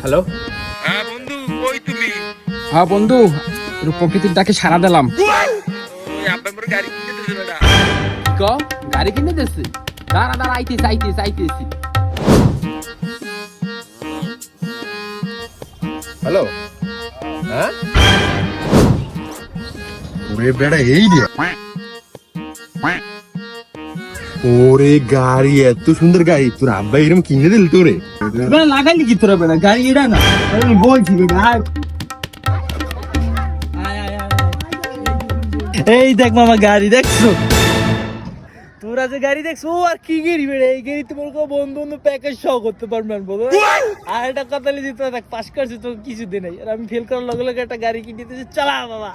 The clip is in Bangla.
হ্যালো। হ্যাঁ বন্ধু, কই তুমি? হ্যাঁ বন্ধু, একটু প্রকৃতির ডাকে সাড়া দিলাম। ওই আব্বা মোর গাড়ি কিনে দিতে বেটা। ক গাড়ি কিনে দিচ্ছে? দাঁড়া দাঁড়া, আইতেছি। হ্যালো, হ্যাঁ ওরে বেড়া এই রে, ওরে গাড়ি এত সুন্দর গাড়ি তোর আব্বা এরকম কিনে দিল তোরে? লাগাইলি কি তোরা বেড়া গাড়ি এটা না আমি বলছি বেটা এই দেখ মামা গাড়ি দেখছো তোরা যে গাড়ি দেখছো আর কি গাড়ি বেড়ে এই গাড়ি তোমার কোনো বন্ধু বন্ধু প্যাকেজ সহ করতে পারবে না বলো আর একটা কথা লিখি তোরা দেখ পাস করছি তো কিছু দিন নাই আর আমি ফেল করার লগে লগে একটা গাড়ি কিনে দিতেছি চালা বাবা